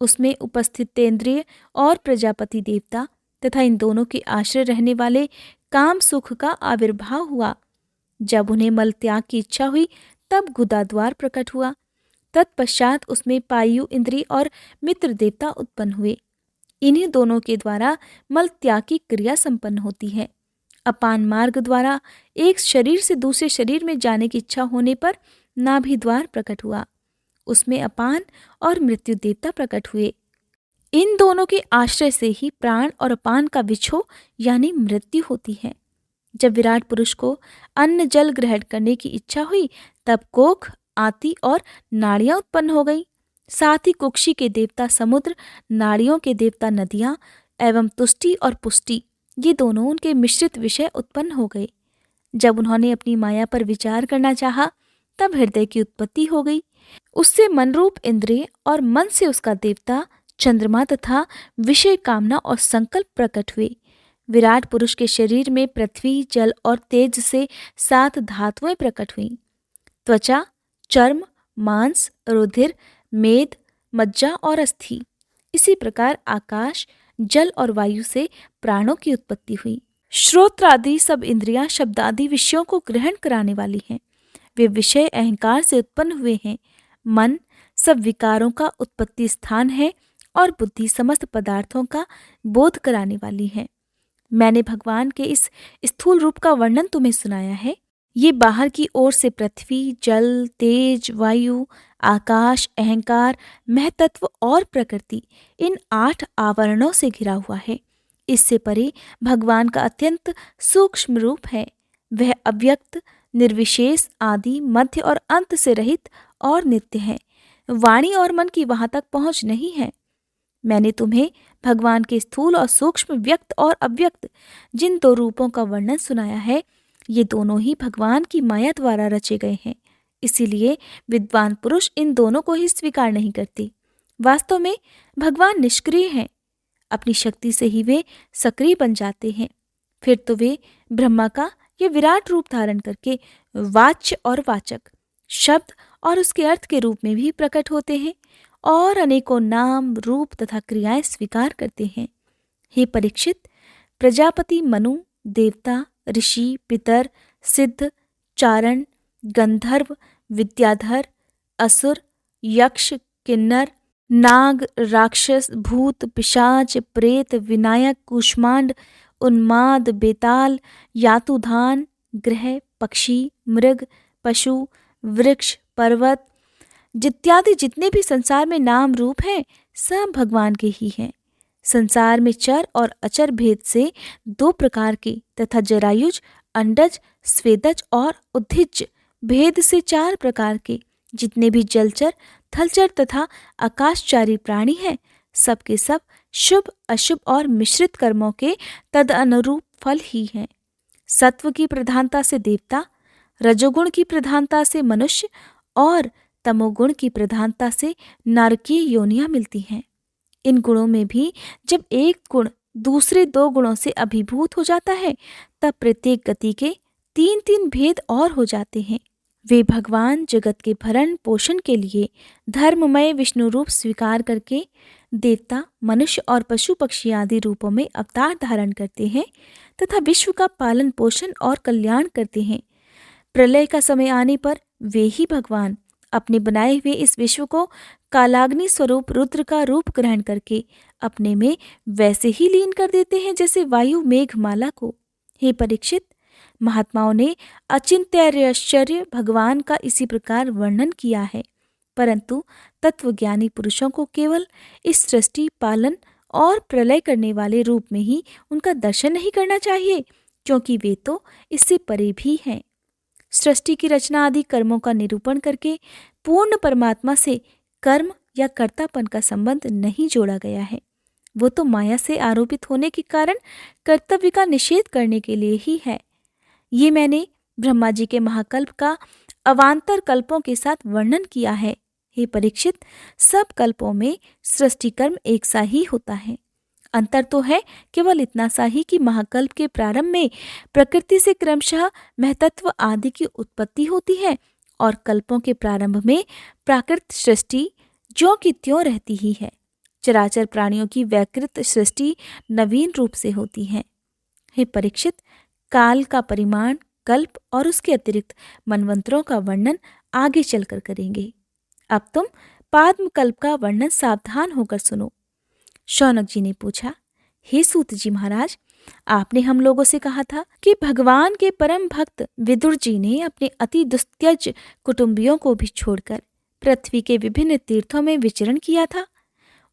उसमें उपस्थित तेन्द्रिय और प्रजापति देवता तथा इन दोनों के आश्रय रहने वाले काम सुख का आविर्भाव हुआ। जब उन्हें मल त्याग की इच्छा हुई तब गुदाद्वार प्रकट हुआ। तत्पश्चात उसमें पायु इंद्रिय और मित्र देवता उत्पन्न हुए। इन्हीं दोनों के द्वारा मल त्याग की क्रिया संपन्न होती है। अपान मार्ग द्वारा एक शरीर से दूसरे शरीर में जाने की इच्छा होने पर नाभि द्वार प्रकट हुआ। उसमें अपान और मृत्यु देवता प्रकट हुए। इन दोनों के आश्रय से ही प्राण और अपान का विछोह यानी मृत्यु होती है। जब विराट पुरुष को अन्न जल ग्रहण करने की इच्छा हुई तब कोख, आंती और नाड़ियां उत्पन्न हो गई। साथ ही कुक्षी के देवता समुद्र, नाड़ियों के देवता नदियां एवं तुष्टि और पुष्टि, ये दोनों उनके मिश्रित विषय उत्पन्न हो गए। जब उन्होंने अपनी माया पर विचार करना चाहा, तब हृदय की उत्पत्ति हो गई। उससे मनरूप इंद्रिय और मन से उसका देवता चंद्रमा तथा विषय कामना और संकल्प प्रकट हुए। विराट पुरुष के शरीर में पृथ्वी, जल और तेज से 7 धातुएं प्रकट हुईं। त्वचा, चर्म, मांस, रुधिर, मेद, मज्जा और अस्थि। इसी प्रकार आकाश, जल और वायु से प्राणों की उत्पत्ति हुई। श्रोत्र आदि सब इंद्रियां शब्द आदि विषयों को ग्रहण कराने वाली हैं। वे विषय अहंकार से उत्पन्न हुए हैं। मन सब विकारों का उत्पत्ति स्थान है और बुद्धि समस्त पदार्थों का बोध कराने वाली है। मैंने भगवान के इस स्थूल रूप का वर्णन तुम्हें सुनाया है। ये बाहर की ओर से पृथ्वी, जल, तेज, वायु, आकाश, अहंकार, महतत्व और प्रकृति, इन 8 आवरणों से घिरा हुआ है। इससे परे भगवान का अत्यंत सूक्ष्म रूप है। वह अव्यक्त, निर्विशेष, आदि, मध्य और अंत से रहित और नित्य है। वाणी और मन की वहां तक पहुंच नहीं है। मैंने तुम्हें भगवान के स्थूल और सूक्ष्म, व्यक्त और अव्यक्त जिन 2 रूपों का वर्णन सुनाया है, ये दोनों ही भगवान की माया द्वारा रचे गए हैं। इसीलिए विद्वान पुरुष इन दोनों को ही स्वीकार नहीं करते। वास्तव में भगवान निष्क्रिय हैं। अपनी शक्ति से ही वे सक्रिय बन जाते हैं। फिर तो वे ब्रह्मा का ये विराट रूप धारण करके वाच्य और वाचक, शब्द और उसके अर्थ के रूप में भी प्रकट होते हैं और अनेकों नाम, रूप तथा क्रियाएं स्वीकार करते हैं। हे परीक्षित, प्रजापति मनु, देवता, ऋषि, पितर, सिद्ध, चारण, गंधर्व, विद्याधर, असुर, यक्ष, किन्नर, नाग, राक्षस, भूत, पिशाच, प्रेत, विनायक, कूष्मांड, उन्माद, बेताल, यातुधान, ग्रह, पक्षी, मृग, पशु, वृक्ष, पर्वत जित्यादि जितने भी संसार में नाम रूप हैं, सब भगवान के ही हैं। संसार में चर और अचर भेद से 2 प्रकार के तथा जरायुज, अंडज, स्वेदज और उद्भिज भेद से 4 प्रकार के जितने भी जलचर, थलचर तथा आकाशचारी प्राणी हैं, सबके सब शुभ, अशुभ और मिश्रित कर्मों के तद अनुरूप फल ही हैं। सत्व की प्रधानता से देवता, रजोगुण की प्रधानता से मनुष्य और तमोगुण की प्रधानता से नारकीय योनियां मिलती हैं। इन गुणों में भी जब एक गुण दूसरे 2 गुणों से अभिभूत हो जाता है, तब प्रत्येक गति के 3-3 भेद और हो जाते हैं। वे भगवान जगत के भरण पोषण के लिए धर्ममय विष्णु रूप स्वीकार करके देवता, मनुष्य और पशु पक्षी आदि रूपों में अवतार धारण करते हैं तथा विश्व का पालन पोषण और कल्याण करते हैं। प्रलय का समय आने पर वे ही भगवान अपने बनाए हुए इस विश्व को कालाग्नि स्वरूप रुद्र का रूप ग्रहण करके अपने में वैसे ही लीन कर देते हैं जैसे वायु मेघमाला को। हे परीक्षित, महात्माओं ने अचिंत्य आश्चर्य भगवान का इसी प्रकार वर्णन किया है, परंतु तत्वज्ञानी पुरुषों को केवल इस सृष्टि, पालन और प्रलय करने वाले रूप में ही उनका दर्शन नहीं करना चाहिए, क्योंकि वे तो इससे परे भी हैं। सृष्टि की रचना आदि कर्मों का निरूपण करके पूर्ण परमात्मा से कर्म या कर्तापन का संबंध नहीं जोड़ा गया है। वो तो माया से आरोपित होने के कारण कर्तव्य का निषेध करने के लिए ही है। ये मैंने ब्रह्मा जी के महाकल्प का अवान्तर कल्पों के साथ वर्णन किया है। हे परीक्षित, सब कल्पों में सृष्टि कर्म एक सा ही होता है। अंतर तो है केवल इतना सा ही कि महाकल्प के प्रारंभ में प्रकृति से क्रमशः महतत्व आदि की उत्पत्ति होती है और कल्पों के प्रारंभ में प्राकृत सृष्टि ज्यों की त्यों रहती ही है। चराचर प्राणियों की वैकृत सृष्टि नवीन रूप से होती है। हे परीक्षित, काल का परिमाण, कल्प और उसके अतिरिक्त मनवंतरों का वर्णन आगे चलकर करेंगे। अब तुम पाद्म कल्प का वर्णन सावधान होकर सुनो। शौनक जी ने पूछा, हे सूत जी महाराज, आपने हम लोगों से कहा था कि भगवान के परम भक्त विदुर जी ने अपने अति दुस्त्यज कुटुंबियों को भी छोड़कर पृथ्वी के विभिन्न तीर्थों में विचरण किया था।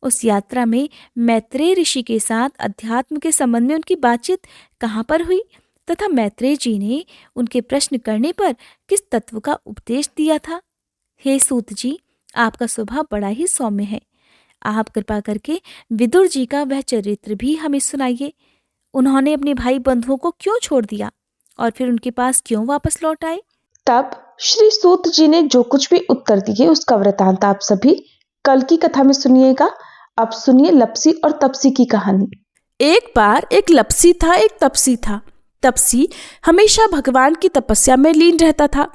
उस यात्रा में मैत्रेय ऋषि के साथ अध्यात्म के संबंध में उनकी बातचीत कहाँ पर हुई तथा मैत्रेय जी ने उनके प्रश्न करने पर किस तत्व का उपदेश दिया था? हे सूत जी, आपका स्वभाव बड़ा ही सौम्य है। आप कृपा करके विदुर जी का वह चरित्र भी हमें सुनाइए। उन्होंने अपने भाई बंधुओं को क्यों छोड़ दिया और फिर उनके पास क्यों वापस लौट आए? तब श्री सूत जी ने जो कुछ भी उत्तर दिए उसका वृतांत आप सभी कल की कथा में सुनिएगा। अब सुनिए लपसी और तपसी की कहानी। एक बार एक लपसी था, एक तपसी था। तपसी हमेशा भगवान की तपस्या में लीन रहता था।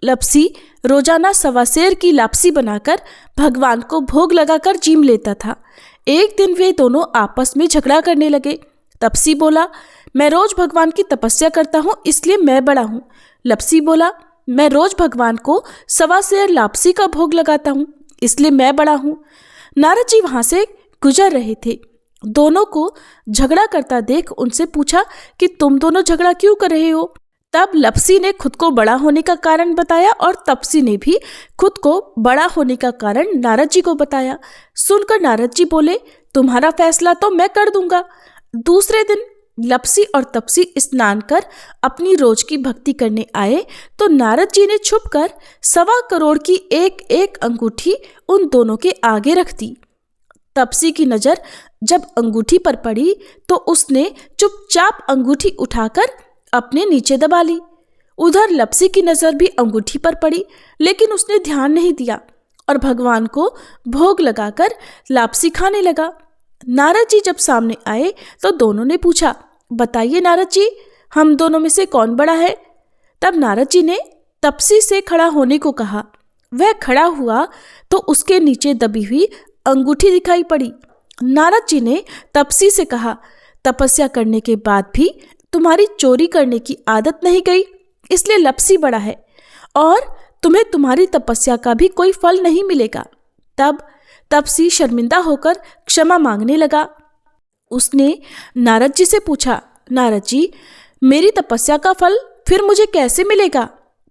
लपसी रोजाना सवा सेर की लापसी बनाकर भगवान को भोग लगाकर जीम लेता था। एक दिन वे दोनों आपस में झगड़ा करने लगे। तपसी बोला, मैं रोज भगवान की तपस्या करता हूँ इसलिए मैं बड़ा हूँ। लपसी बोला, मैं रोज भगवान को सवा सेर लापसी का भोग लगाता हूँ इसलिए मैं बड़ा हूँ। नारद जी वहां से गुजर रहे थे। दोनों को झगड़ा करता देख उनसे पूछा कि तुम दोनों झगड़ा क्यों कर रहे हो? तब लपसी ने खुद को बड़ा होने का कारण बताया और तपसी ने भी खुद को बड़ा होने का कारण नारद जी को बताया। सुनकर नारद जी बोले, तुम्हारा फैसला तो मैं कर दूंगा। दूसरे दिन लपसी और तपसी स्नान कर अपनी रोज की भक्ति करने आए तो नारद जी ने छुपकर 1.25 करोड़ की एक एक अंगूठी उन दोनों के आगे रख दी। तपसी की नजर जब अंगूठी पर पड़ी तो उसने चुपचाप अंगूठी उठाकर अपने नीचे दबा ली। उधर लपसी की नजर भी अंगूठी पर पड़ी लेकिन उसने ध्यान नहीं दिया और भगवान को भोग लगाकर लापसी खाने लगा। नारद जी जब सामने आए तो दोनों ने पूछा, बताइए नारद जी, हम दोनों में से कौन बड़ा है? तब नारद जी ने तपसी से खड़ा होने को कहा। वह खड़ा हुआ तो उसके नीचे दबी हुई अंगूठी दिखाई पड़ी। नारद जी ने तपसी से कहा, तपस्या करने के बाद भी तुम्हारी चोरी करने की आदत नहीं गई इसलिए लपसी बड़ा है और तुम्हें तुम्हारी तपस्या का भी कोई फल नहीं मिलेगा। तब तपसी शर्मिंदा होकर क्षमा मांगने लगा। उसने नारद जी से पूछा, नारद जी, मेरी तपस्या का फल फिर मुझे कैसे मिलेगा?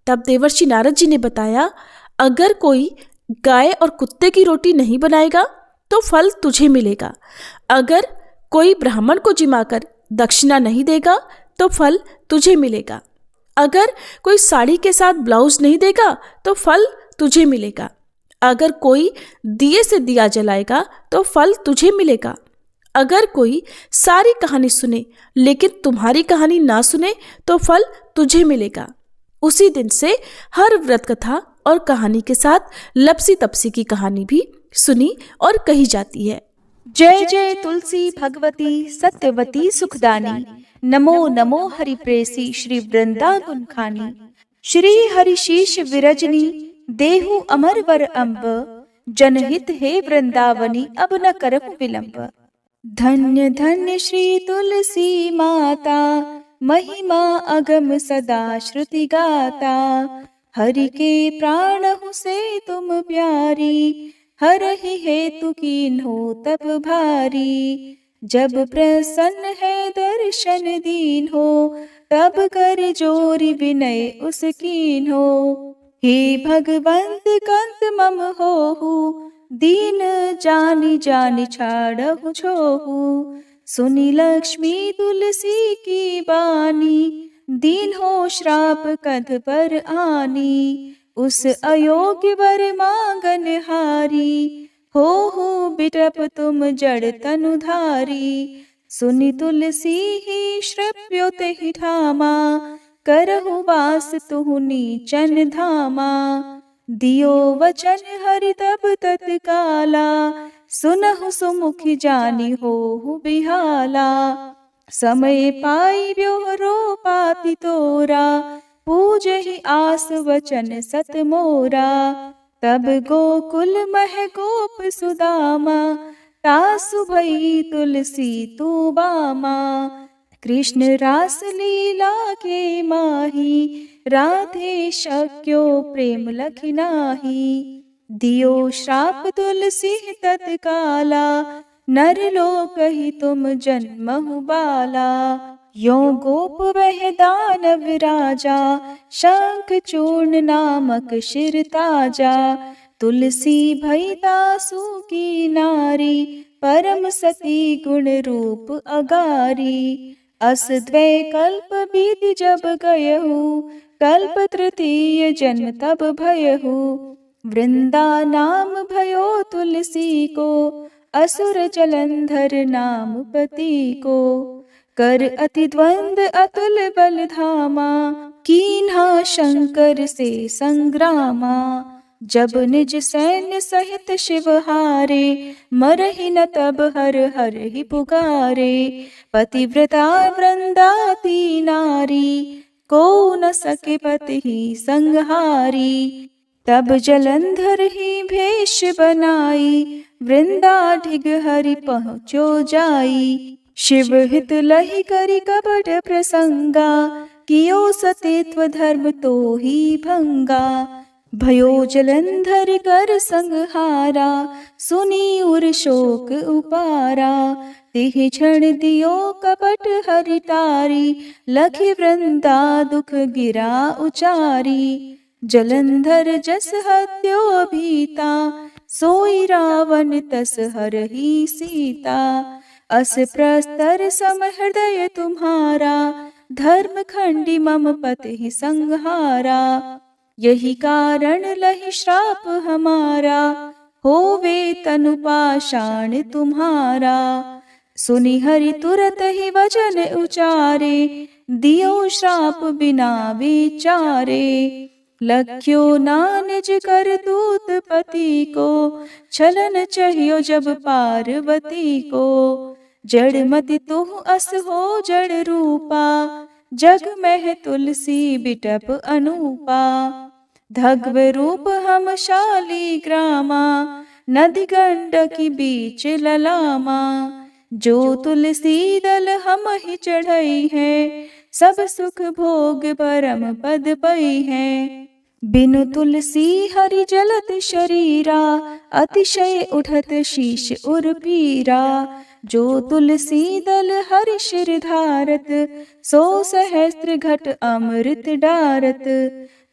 तब देवर्षि नारद जी ने बताया, अगर कोई गाय और कुत्ते की रोटी नहीं बनाएगा तो फल तुझे मिलेगा। अगर कोई ब्राह्मण को जिमाकर दक्षिणा नहीं देगा तो फल तुझे मिलेगा। अगर कोई साड़ी के साथ ब्लाउज नहीं देगा तो फल तुझे मिलेगा। अगर कोई दिए से दिया जलाएगा तो फल तुझे मिलेगा। अगर कोई सारी कहानी सुने लेकिन तुम्हारी कहानी ना सुने तो फल तुझे मिलेगा। उसी दिन से हर व्रत कथा और कहानी के साथ लपसी तपसी की कहानी भी सुनी और कही जाती है। जय जय तुलसी भगवती सत्यवती सुखदानी, नमो नमो हरि प्रेसी श्री वृंदा गुण खानी। श्री हरि शीश विरजनी देहु अमर वर अम्ब, जनहित हे वृंदावनी अब न करहु विलंब। धन्य धन्य श्री तुलसी माता, महिमा अगम सदा श्रुति गाता। हरि के प्राणहु से तुम प्यारी, हरहि हेतु कीन्हो तप भारी। जब प्रसन्न है दर्शन दीन्हो, तब कर जोरि विनय उस कीन्हो। हे भगवंत कंत मम होहु, दीन जानि जानि छाड़हु छोहु। सुनि लक्ष्मी तुलसी की बानी, दीन हो श्राप कध पर आनी। उस अयोग्य वर मांगन हारी, हो बिटप तुम जड़ तनुधारी। सुनि तुलसी ही श्रव्योत ही ठामा, करहु वास तुहु नीचन धामा। दियो वचन हरि तब तत्काला, सुनहु सुमुखि जानि होहु बिहाला। समय पाई ब्योहरो पाति तोरा, पूजहि आस वचन सत मोरा। तब गोकुल मह गोप सुदामा, तासु भई तुलसी तू बामा। कृष्ण रास लीला के माही, राधे शक्यो प्रेम लखि नाही। दियो श्राप तुलसी तत्काला, नर लोक ही तुम जन्महु बाला। यो गोप वह दानव राजा, शंख चूर्ण नामक शिर ताजा। तुलसी भई दासु की नारी, परम सती गुण रूप अगारी। अस द्वै कल्प बीति जब गयहु, कल्प तृतीय जन्म तब भयहु। वृंदा नाम भयो तुलसी को, असुर जलंधर नाम पति को। कर अति द्वंद अतुल बल धामा, कीन्हा शंकर से संग्रामा। जब निज सैन्य सहित शिव हारे, मरहि न तब हर हर ही पुकारे। पतिव्रता वृंदाती नारी, को न सके पति ही संहारी। तब जलंधर ही भेष बनाई, वृंदा ढिग हरि पहुँचो जाई। शिव हित लहि करि कपट प्रसंगा, कियो सतेत्व धर्म तो ही भंगा। भयो जलंधर कर संहारा, सुनी उर शोक उपारा। तिह क्षण दियो कपट हरि टारी, लखि वृंदा दुख गिरा उचारी। जलंधर जस हत्यो भीता, सोई रावण तस हरहि सीता। अस प्रस्तर सम हृदय तुम्हारा, धर्म खंडी मम पति संहारा। यही कारण लहि श्राप हमारा, होवे तनु पाषाण तुम्हारा। सुनि हरि तुरत ही वचन उचारे, दियो श्राप बिना विचारे। लख्यो ना निज कर दूत पति को, छलन चाहियो जब पार्वती को। जड़ मति तुह अस हो जड़ रूपा, जग में तुलसी बिटप अनूपा। धग्व रूप हम शाली ग्रामा, नदी गंडकी बीच ललामा। जो तुलसी दल हम ही चढ़ई है, सब सुख भोग परम पद पई है। बिनु तुलसी हरि जलत शरीरा, अतिशय उठत शीश उर पीरा। जो तुलसी दल हरि शिर धारत, सो सहस्त्र घट अमृत डारत।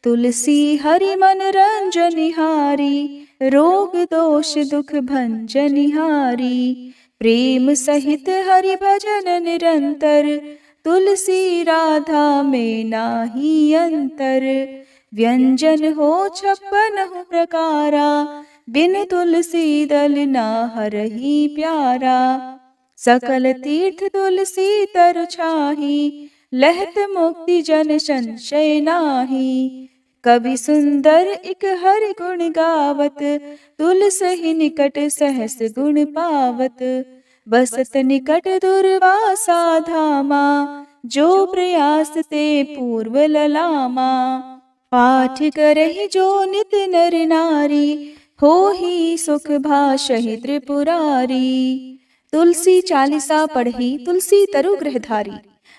तुलसी हरि मन रंजनिहारी, रोग दोष दुख भंजनिहारी। प्रेम सहित हरि भजन निरंतर, तुलसी राधा में नाही अंतर। व्यंजन हो 56 प्रकारा, बिन तुलसी दल ना हरहि प्यारा। सकल तीर्थ तुलसी तर छाही, लहत मुक्ति जन संशय नाही। कवि सुंदर इक हरि गुण गावत, तुलसी निकट सहस गुण पावत। बसत निकट दुर्वासा धामा, जो प्रयास ते पूर्व ललामा। पाठ करहि जो नित नर नारी, हो ही सुख भाषहि त्रिपुरारी। तुलसी चालीसा पढ़ी तुलसी तरु गृहधारी,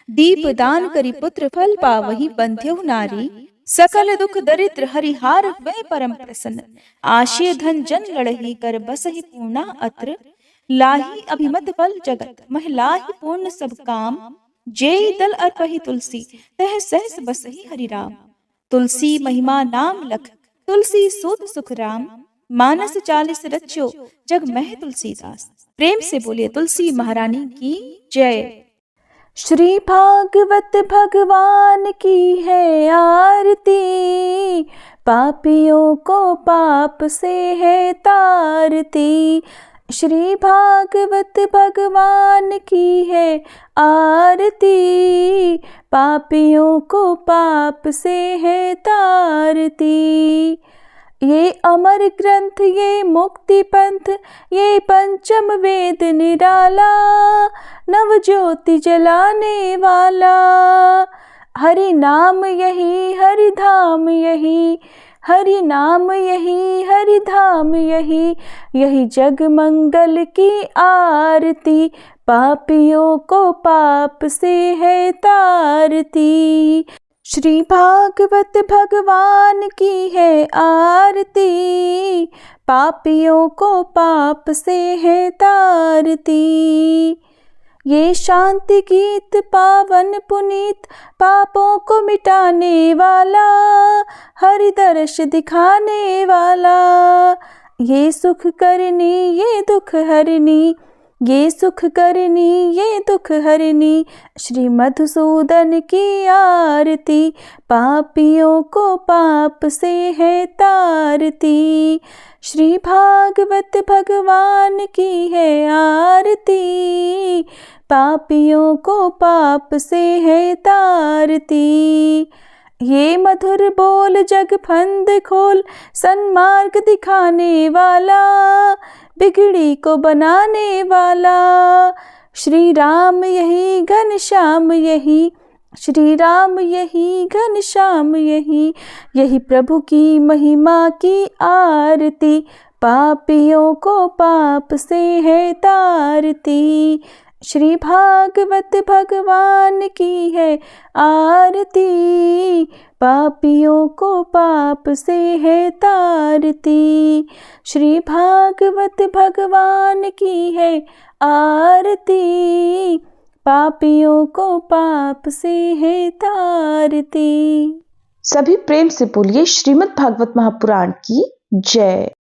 दीप दान करी पुत्र फल पावहि बंध्यहु नारी। सकल दुख दरिद्र हरिहार वै परम प्रसन्न, आशय धन जन लड़हि कर बसहि पूर्णा अत्र। लाही अभिमत फल जगत महिलाहि पूर्ण सब काम, जेई दल अर्पहि तुलसी तह सहस बसहि हरि राम। तुलसी महिमा नाम लख, तुलसी सूत सुख राम। मानस 40 रच्यो जग मह तुलसीदास। प्रेम से बोलिए तुलसी महारानी की जय। श्री भागवत भगवान की है आरती, पापियों को पाप से है तारती। श्री भागवत भगवान की है आरती, पापियों को पाप से है तारती। ये अमर ग्रंथ ये मुक्ति पंथ, ये पंचम वेद निराला, नव ज्योति जलाने वाला। हरि नाम यही हरि धाम यही, हरि नाम यही हरि धाम यही। यही जग मंगल की आरती, पापियों को पाप से है तारती। श्री भागवत भगवान की है आरती, पापियों को पाप से है तारती। ये शांति गीत पावन पुनीत, पापों को मिटाने वाला, हरि दर्श दिखाने वाला। ये सुख करनी ये दुख हरनी, ये सुख करनी ये दुख हरनी, श्री मधुसूदन की आरती, पापियों को पाप से है तारती। श्री भागवत भगवान की है आरती, पापियों को पाप से है तारती। ये मधुर बोल जग फंद खोल, सन्मार्ग दिखाने वाला, बिगड़ी को बनाने वाला। श्री राम यही घनश्याम यही, श्री राम यही घनश्याम यही, यही प्रभु की महिमा की आरती, पापियों को पाप से है तारती। श्री भागवत भगवान की है आरती, पापियों को पाप से है तारती। श्री भागवत भगवान की है आरती, पापियों को पाप से है तारती। सभी प्रेम से बोलिए श्रीमद् भागवत महापुराण की जय।